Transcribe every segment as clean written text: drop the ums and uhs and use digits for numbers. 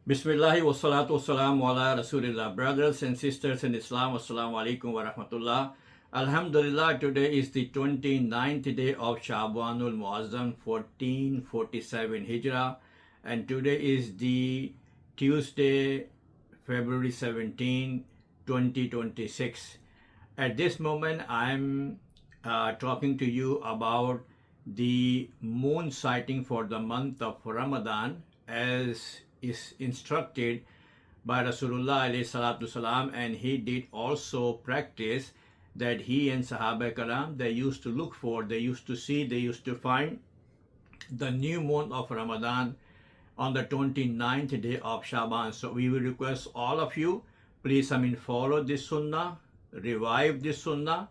Bismillahi wassalatu wassalamu ala Rasulillah. Brothers and sisters in Islam, assalamu alaikum wa rahmatullah. Alhamdulillah, today is the 29th day of Shabanul Muazzam 1447 Hijrah, and today is the Tuesday, February 17, 2026. At this moment, I'm talking to you about the moon sighting for the month of Ramadan as is instructed by Rasulullah alayhi salatu salam, and he did also practice that he and Sahaba Karam, they used to look for, they used to see, they used to find the new moon of Ramadan on the 29th day of Shaban. So we will request all of you, please follow this sunnah, revive this sunnah,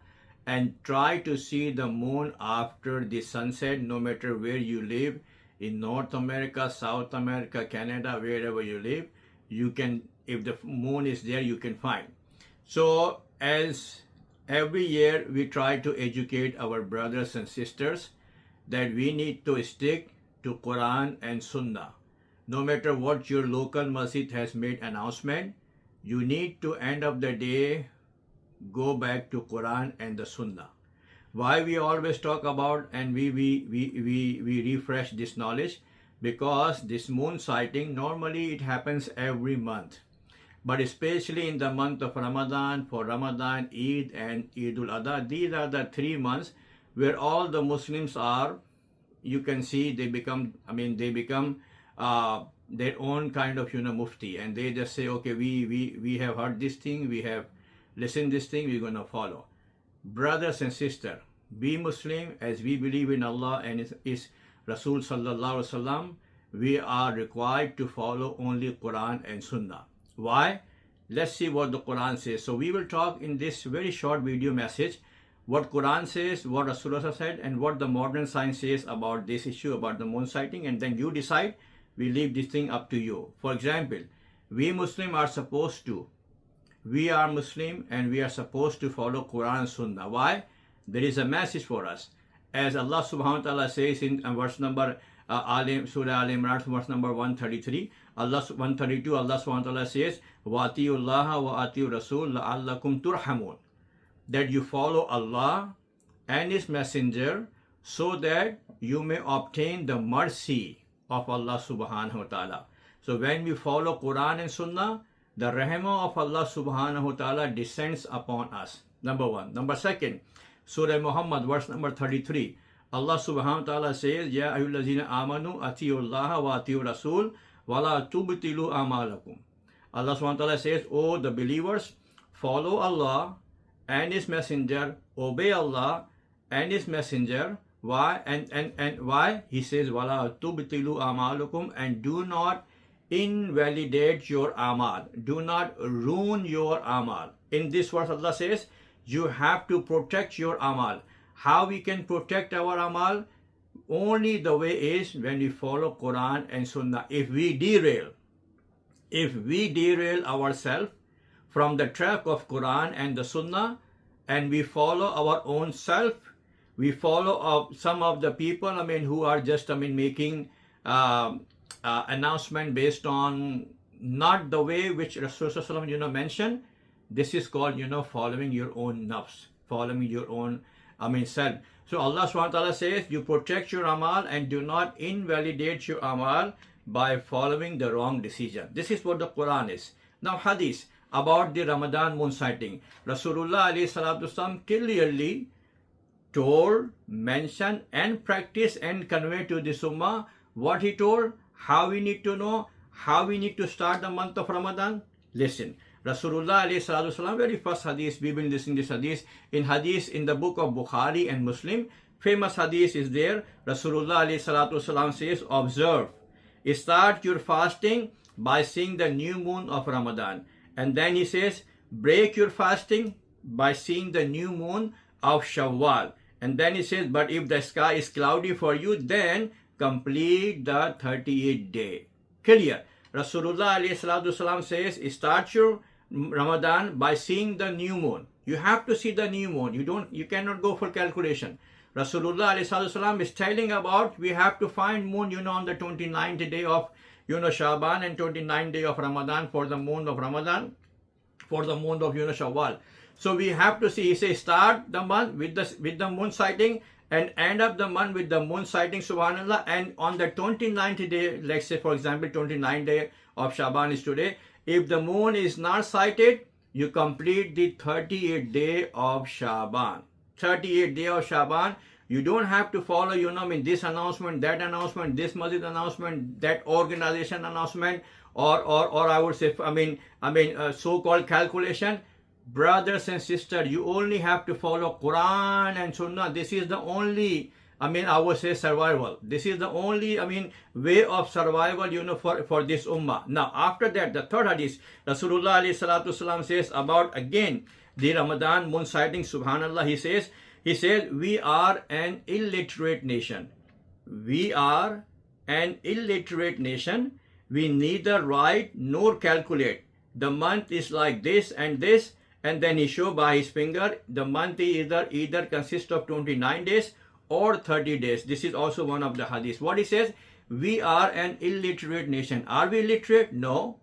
and try to see the moon after the sunset, no matter where you live, in North America, South America, Canada, wherever you live, you can, if the moon is there, you can find. So as every year we try to educate our brothers and sisters that we need to stick to Quran and Sunnah. No matter what your local masjid has made announcement, you need to end of the day go back to Quran and the Sunnah. Why we always talk about and we refresh this knowledge? Because this moon sighting, normally it happens every month, but especially in the month of Ramadan, for Ramadan, Eid and Eid al-Adha, these are the 3 months where all the Muslims are, you can see they become their own kind of mufti, and they just say, okay, we have heard this thing, we have listened this thing, we're going to follow. Brothers and sisters, be Muslim as we believe in Allah and is Rasul sallallahu alaihi wasallam. We are required to follow only Quran and Sunnah. Why? Let's see what the Quran says. So we will talk in this very short video message what Quran says, what Rasulullah said, and what the modern science says about this issue, about the moon sighting, and then you decide. We leave this thing up to you. For example, we Muslim are supposed to, we are Muslim and we are supposed to follow Quran and Sunnah. Why? There is a message for us. As Allah subhanahu wa ta'ala says in verse number Surah Al Imran, verse number 133, 132, Allah subhanahu wa ta'ala says, وَأَطِيعُوا اللَّهَ وَأَطِيعُوا الرَّسُولَ لَعَلَّكُمْ تُرْحَمُونَ, that you follow Allah and His Messenger so that you may obtain the mercy of Allah subhanahu wa ta'ala. So when we follow Quran and Sunnah, the rahmah of Allah subhanahu wa ta'ala descends upon us. Number one. Number second, Surah Muhammad, verse number 33. Allah subhanahu wa ta'ala says, Ya ayyuhallazina amanu atiullaha wa atiur rasul wa la tubtilu amalakum. Allah subhanahu wa ta'ala says, oh the believers, follow Allah and His Messenger, obey Allah and His Messenger. Why? And why? He says, wa la tubtilu amalakum, and do not invalidate your amal. Do not ruin your amal. In this verse, Allah says, you have to protect your amal. How we can protect our amal? Only the way is when we follow Quran and Sunnah. If we derail ourselves from the track of Quran and the Sunnah, and we follow our own self, we follow some of the people, who are just, making announcement based on not the way which Rasulullah mentioned. This is called following your own nafs, following your own self. So Allah subhanahu wa ta'ala says, you protect your amal and do not invalidate your amal by following the wrong decision. This is what the Quran is. Now hadith about the Ramadan moon sighting. Rasulullah alayhi salatu wasalam clearly told, mentioned and practiced and conveyed to the Ummah what he told, how we need to know, how we need to start the month of Ramadan. Listen, Rasulullah alayhi salatu wasalam, very first hadith, we've been listening to this hadith in the book of Bukhari and Muslim. Famous hadith is there. Rasulullah alayhi salatu wasalam says, observe, start your fasting by seeing the new moon of Ramadan. And then he says, break your fasting by seeing the new moon of Shawwal. And then he says, but if the sky is cloudy for you, then complete the 38th day. Clear. Rasulullah alayhi salatu wasalam says, start your Ramadan by seeing the new moon. You have to see the new moon. You cannot go for calculation. Rasulullah alayhi salatu wasalam is telling about we have to find moon, on the 29th day of Shaban, and 29th day of Ramadan for the month of Ramadan, for the month of Shawwal. So we have to see, he says, start the month with the moon sighting and end up the month with the moon sighting, subhanallah. And on the 29th day, let's say for example 29th day of Shaban is today, if the moon is not sighted, you complete the 38th day of Shaban. 38th day of Shaban. You don't have to follow, this announcement, that announcement, this masjid announcement, that organization announcement, or I would say, so-called calculation. Brothers and sisters, you only have to follow Quran and Sunnah. This is the only, I would say, survival. This is the only, way of survival, for this ummah. Now, after that, the third hadith, Rasulullah alayhi salatu wasalam says about, again, the Ramadan moon sighting, subhanallah, he says, we are an illiterate nation. We are an illiterate nation. We neither write nor calculate. The month is like this, and then he showed by his finger, the month either consists of 29 days or 30 days. This is also one of the hadiths. What he says, we are an illiterate nation. Are we illiterate? No.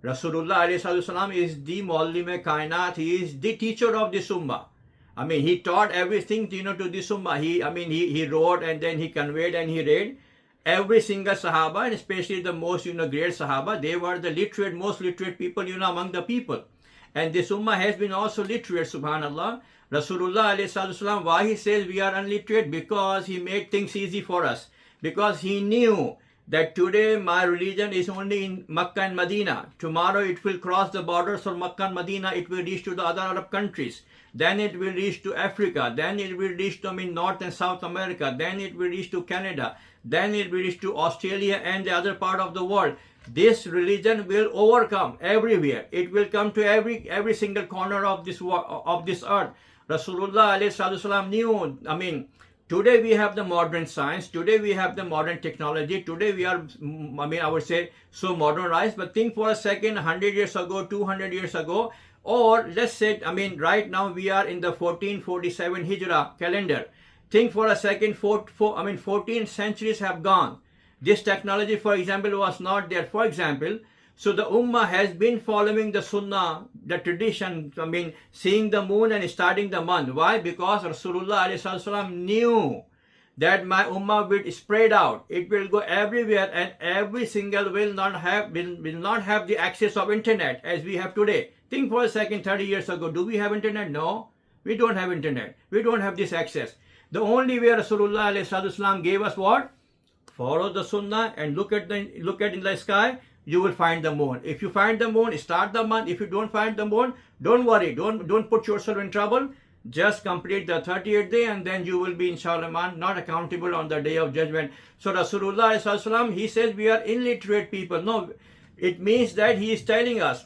Rasulullah ﷺ is the Muallim Kainat. He is the teacher of this ummah. He taught everything, to this ummah. He wrote, and then he conveyed, and he read. Every single Sahaba, and especially the most, great Sahaba, they were the most literate people, among the people. And this ummah has been also literate, subhanallah. Rasulullah ﷺ, why he says we are unliterate? Because he made things easy for us. Because he knew that today my religion is only in Makkah and Medina. Tomorrow it will cross the borders from Makkah and Medina. It will reach to the other Arab countries. Then it will reach to Africa. Then it will reach to North and South America. Then it will reach to Canada. Then it will reach to Australia and the other part of the world. This religion will overcome everywhere. It will come to every single corner of this earth. Rasulullah ﷺ knew, today we have the modern science, today we have the modern technology, today we are, I would say, so modernized. But think for a second, 100 years ago, 200 years ago, or let's say, right now we are in the 1447 Hijrah calendar. Think for a second, 14 centuries have gone. This technology, for example, was not there. For example, so the ummah has been following the sunnah, the tradition, seeing the moon and starting the month. Why? Because Rasulullah ﷺ knew that my ummah will spread out. It will go everywhere, and every single will not have the access of internet as we have today. Think for a second, 30 years ago, do we have internet? No, we don't have internet. We don't have this access. The only way Rasulullah ﷺ gave us what? Follow the sunnah and look at in the sky. You will find the moon. If you find the moon, start the month. If you don't find the moon, don't worry. Don't put yourself in trouble. Just complete the 30th day, and then you will be, inshallah, not accountable on the day of judgment. So Rasulullah ﷺ, he says we are illiterate people. No, it means that he is telling us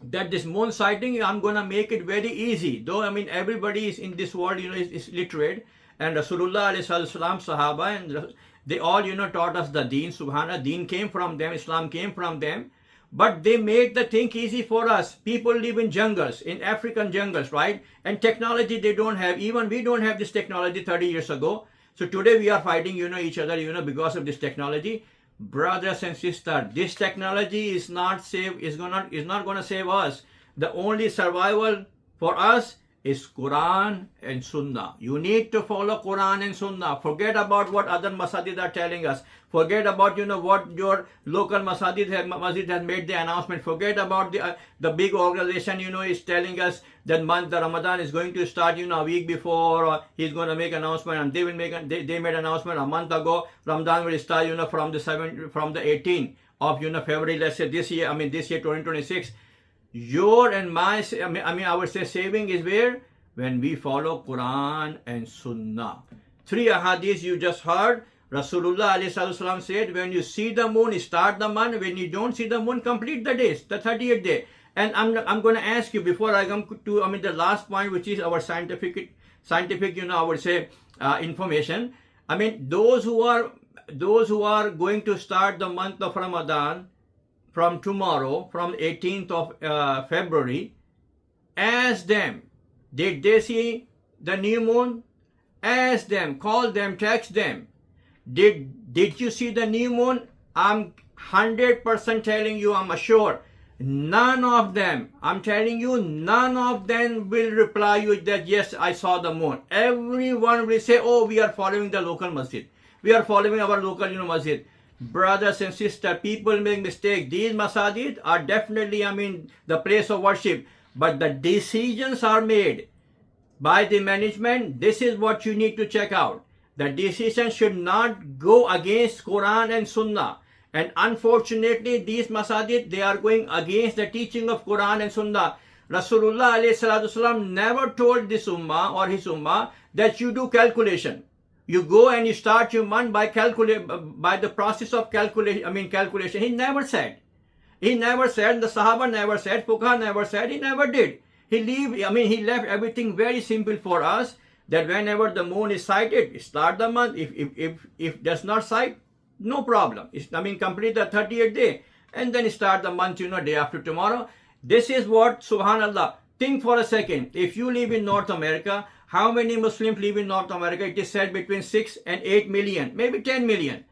that this moon sighting, I'm going to make it very easy. Though, everybody is in this world, is literate. And Rasulullah ﷺ, Sahaba, and they all, taught us the deen, subhanAllah. Deen came from them, Islam came from them. But they made the thing easy for us. People live in jungles, in African jungles, right? And technology they don't have. Even we don't have this technology 30 years ago. So today we are fighting, each other, because of this technology. Brothers and sisters, this technology is not going to save us. The only survival for us is Quran and Sunnah. You need to follow Quran and Sunnah. Forget about what other masajid are telling us. Forget about, what your local masjid has made the announcement. Forget about the big organization, is telling us that the Ramadan is going to start, a week before, or he's going to make announcement, and they made announcement a month ago. Ramadan will start, from the 18th of, February, let's say this year, this year 2026. Your and my, I would say saving is where? When we follow Quran and Sunnah. 3 ahadith you just heard. Rasulullah ﷺ said, when you see the moon, start the month. When you don't see the moon, complete the days, the 30th day. And I'm going to ask you, before I come to the last point, which is our scientific, I would say, information. Those who are going to start the month of Ramadan from tomorrow, from 18th of February, ask them, did they see the new moon? Ask them, call them, text them. Did you see the new moon? I'm 100% telling you, I'm assured, none of them, I'm telling you, none of them will reply you that yes, I saw the moon. Everyone will say, oh, we are following the local masjid. We are following our local masjid. Brothers and sisters, people make mistakes. These masajid are definitely, the place of worship. But the decisions are made by the management. This is what you need to check out. The decision should not go against Quran and Sunnah. And unfortunately, these masajid, they are going against the teaching of Quran and Sunnah. Rasulullah ﷺ never told this ummah or his ummah that you do calculation. You go and you start your month by the process of calculation. He never said. He never said, the Sahaba never said, Fuqaha never said, he never did. He left everything very simple for us, that whenever the moon is sighted, start the month. If does not sight, no problem. Complete the 30th day and then start the month, day after tomorrow. This is what, subhanallah, think for a second. If you live in North America, how many Muslims live in North America? It is said between 6 and 8 million, maybe 10 million.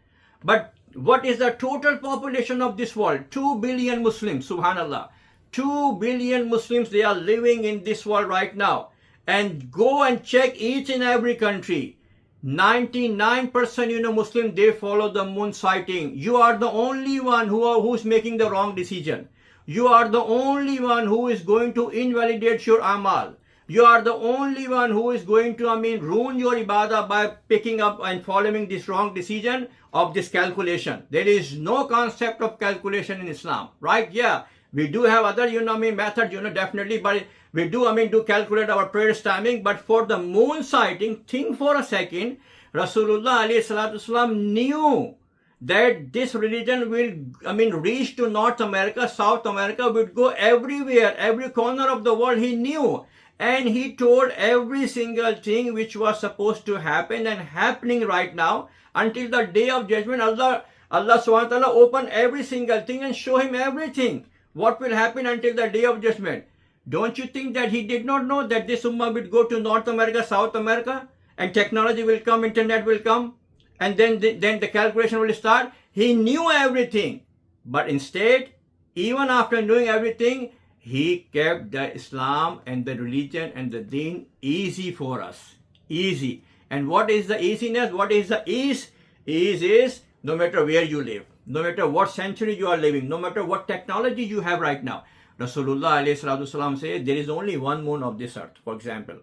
But what is the total population of this world? 2 billion Muslims, subhanallah. 2 billion Muslims, they are living in this world right now. And go and check each and every country. 99% Muslims, they follow the moon sighting. You are the only one who's making the wrong decision. You are the only one who is going to invalidate your amal. You are the only one who is going to, ruin your ibadah by picking up and following this wrong decision of this calculation. There is no concept of calculation in Islam, right? Yeah, we do have other, methods, definitely, but we do calculate our prayers timing. But for the moon sighting, think for a second, Rasulullah ﷺ knew that this religion will, reach to North America, South America, would go everywhere, every corner of the world. He knew. And he told every single thing which was supposed to happen and happening right now until the day of judgment. Allah subhanahu wa ta'ala open every single thing and show him everything. What will happen until the day of judgment? Don't you think that he did not know that this ummah would go to North America, South America, and technology will come, internet will come, and then the calculation will start? He knew everything. But instead, even after knowing everything, he kept the Islam and the religion and the deen easy for us. Easy. And what is the easiness? What is the ease? Ease is no matter where you live, no matter what century you are living, no matter what technology you have right now. Rasulullah ﷺ says there is only one moon of this earth, for example.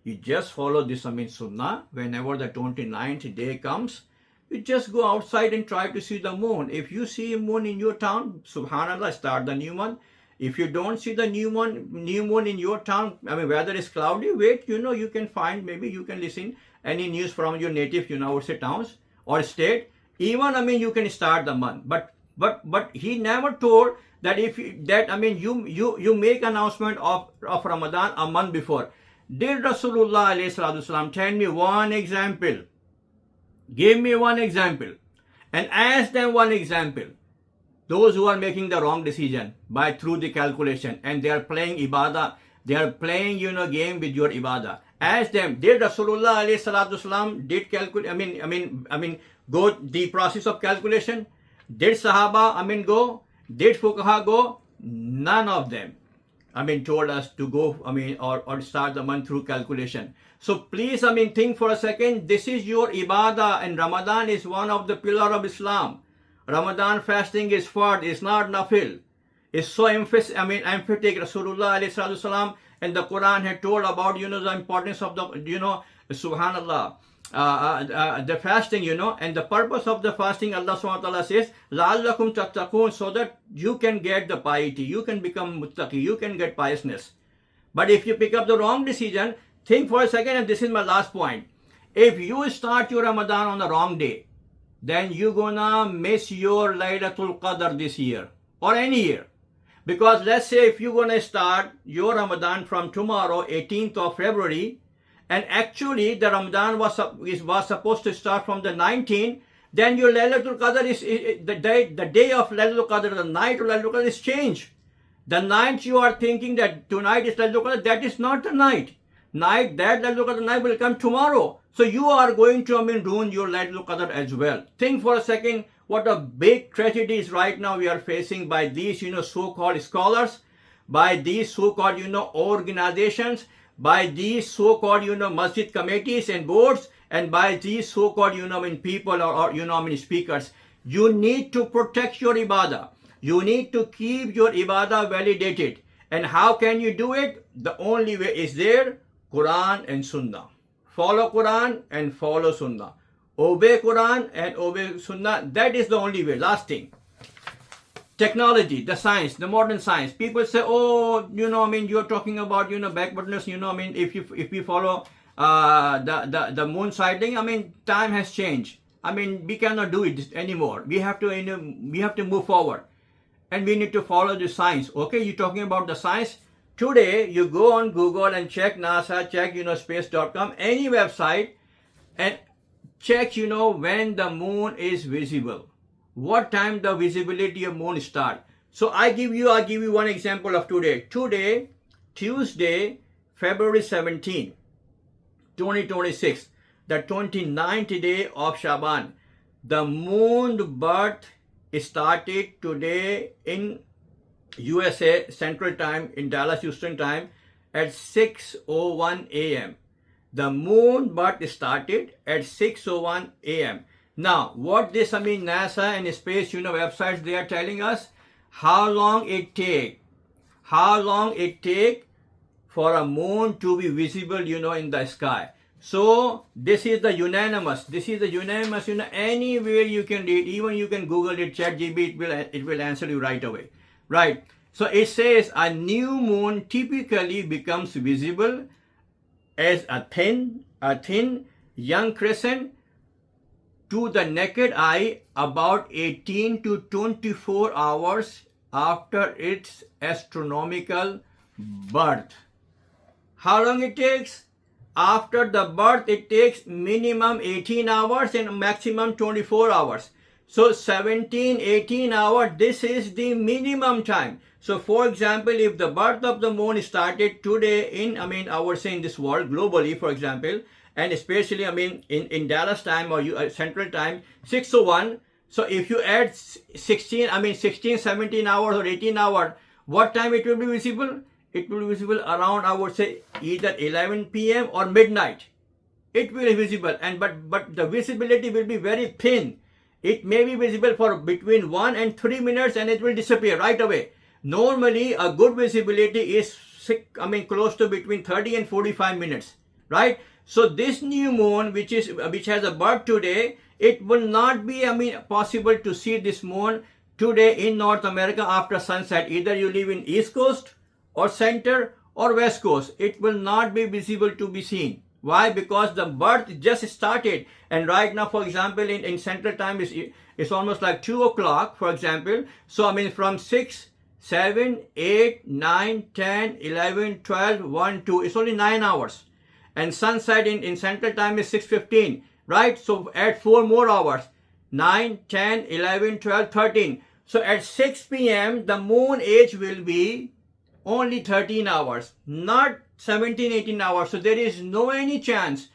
You just follow this Sunnah. Whenever the 29th day comes, you just go outside and try to see the moon. If you see a moon in your town, subhanallah, start the new month. If you don't see the new moon in your town, weather is cloudy, wait, you can find, maybe you can listen any news from your native, say towns or state. Even, you can start the month. But he never told that you make announcement of Ramadan a month before. Did Rasulullah ﷺ tell me one example? Give me one example. And ask them one example. Those who are making the wrong decision through the calculation and they are playing ibadah, they are playing, game with your ibadah. Ask them, did Rasulullah ﷺ did calculate, go the process of calculation? Did Sahaba, go? Did Fuqaha go? None of them, told us to go, or start the month through calculation. So please, think for a second. This is your ibadah and Ramadan is one of the pillars of Islam. Ramadan fasting is fard, it's not nafil. It's so emphatic. Rasulullah ﷺ and the Quran had told about, the importance of the, subhanallah, the fasting, and the purpose of the fasting, Allah subhanahu wa ta'ala says, لَعَلَّكُمْ تَتَّقُونَ, so that you can get the piety, you can become muttaqi, you can get piousness. But if you pick up the wrong decision, think for a second, and this is my last point. If you start your Ramadan on the wrong day, then you're gonna miss your Laylatul Qadr this year or any year. Because let's say if you're gonna start your Ramadan from tomorrow, 18th of February, and actually the Ramadan was supposed to start from the 19th, then your Laylatul Qadr is the day of Laylatul Qadr, the night of Laylatul Qadr is changed. The night you are thinking that tonight is Laylatul Qadr, that is not the night. That Laylatul Qadr night will come tomorrow. So you are going to, ruin your Laylatul Qadr as well. Think for a second what a big tragedies right now we are facing by these, so-called scholars, by these so-called, organizations, by these so-called, masjid committees and boards, and by these so-called, people or speakers. You need to protect your ibadah. You need to keep your ibadah validated. And how can you do it? The only way is there, Quran and Sunnah. Follow Quran and follow Sunnah. Obey Quran and obey Sunnah. That is the only way. Last thing. Technology, the science, the modern science. People say, oh, you're talking about, backwardness, if we follow the moon sighting, time has changed. We cannot do it anymore. We have to move forward. And we need to follow the science. Okay, you're talking about the science. Today, you go on Google and check NASA, check, space.com, any website, and check, when the moon is visible. What time the visibility of moon start. So I'll give you one example of today. Today, Tuesday, February 17, 2026, the 29th day of Shaban. The moon birth started today in USA Central Time, in Dallas, Houston time, at 6:01 a.m. The moon birth started at 6:01 a.m. Now, what this, NASA and space, websites, they are telling us how long it take for a moon to be visible, in the sky. So, this is the unanimous, anywhere you can read, even you can Google it, ChatGPT, it will answer you right away. Right. So, it says a new moon typically becomes visible as a thin, young crescent to the naked eye about 18 to 24 hours after its astronomical birth. How long it takes? After the birth, it takes minimum 18 hours and maximum 24 hours. So 17, 18 hours, this is the minimum time. So for example, if the birth of the moon started today in, I would say in this world, globally, for example, and especially, in Dallas time or Central time, 6:01. So if you add 16, 17 hours or 18 hours, what time it will be visible? It will be visible around, I would say, either 11 p.m. or midnight. It will be visible, but the visibility will be very thin. It may be visible for between 1 and 3 minutes and it will disappear right away. Normally, a good visibility is, close to between 30 and 45 minutes, right? So this new moon, which has a birth today, it will not be, possible to see this moon today in North America after sunset. Either you live in East Coast or Center or West Coast. It will not be visible to be seen. Why? Because the birth just started. And right now, for example, in Central Time, it's almost like 2 o'clock, for example. So, from 6, 7, 8, 9, 10, 11, 12, 1, 2. It's only 9 hours. And sunset in Central Time is 6:15, right? So add 4 more hours, 9, 10, 11, 12, 13. So at 6 p.m., the moon age will be only 13 hours, not 17, 18 hours. So there is no any chance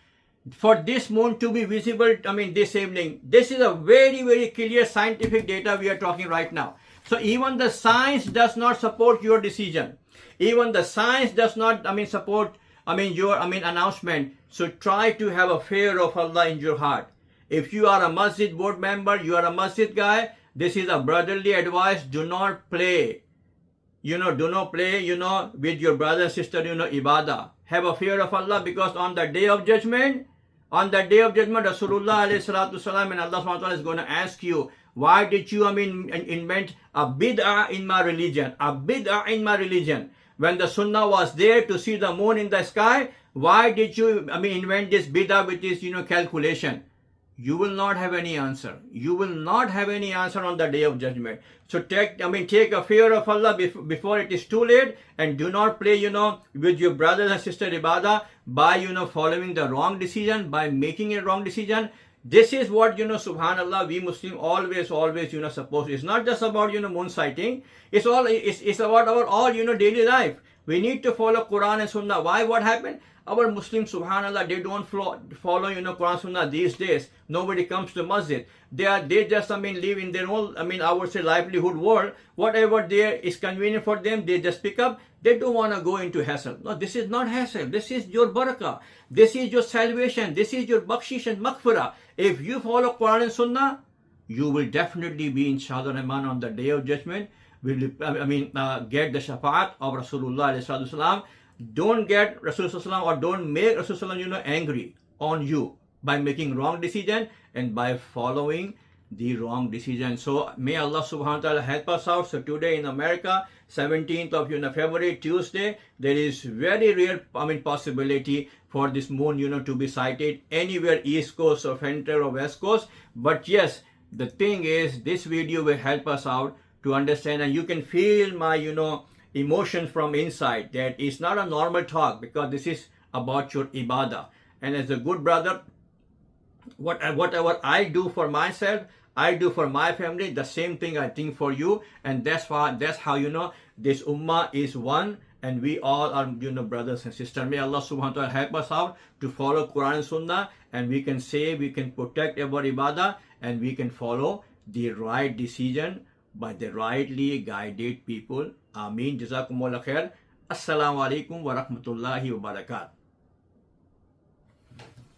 for this moon to be visible, this evening. This is a very, very clear scientific data we are talking right now. So even the science does not support your decision. Even the science does not, support your announcement. So try to have a fear of Allah in your heart. If you are a masjid board member, you are a masjid guy, this is a brotherly advice. Do not play. Do not play, with your brother and sister, ibadah. Have a fear of Allah, because on the day of judgment, Rasulullah alayhi salatu salam and Allah subhanahu wa ta'ala is going to ask you, why did you, invent a bid'ah in my religion? A bid'ah in my religion. When the sunnah was there to see the moon in the sky, why did you, invent this bid'ah with this, calculation? You will not have any answer. You will not have any answer on the day of judgment. So take a fear of Allah before it is too late, and do not play, with your brothers and sisters ibadah by, following the wrong decision, by making a wrong decision. This is what, subhanallah, we Muslims always, supposed. It's not just about, moon sighting. It's about our all, daily life. We need to follow Quran and Sunnah. Why? What happened? Our Muslims, subhanAllah, they don't follow Quran Sunnah these days. Nobody comes to masjid. They just live in their own, I would say, livelihood world. Whatever there is convenient for them, they just pick up. They don't want to go into hassle. No, this is not hassle. This is your barakah. This is your salvation. This is your bakshish and maghfirah. If you follow Quran and Sunnah, you will definitely be, inshallah Rahman, on the day of judgment. Get the shafaat of Rasulullah. Don't get Rasulullah or don't make Rasulullah angry on you by making wrong decision and by following the wrong decision. So may Allah subhanahu wa ta'ala help us out. So today in America, 17th of February, Tuesday, there is very rare possibility for this moon to be sighted anywhere East Coast or Central or West Coast. But yes, the thing is, this video will help us out to understand, and you can feel my emotions from inside, that it's not a normal talk, because this is about your ibadah. And as a good brother, whatever I do for myself, I do for my family, the same thing I think for you. And that's how this ummah is one, and we all are brothers and sisters. May Allah subhanahu wa ta'ala help us out to follow Quran and Sunnah, and we can protect our ibadah, and we can follow the right decision by the rightly guided people. Ameen. Jazakumullah khair. Assalamu alaikum wa rahmatullahi wa barakatuh.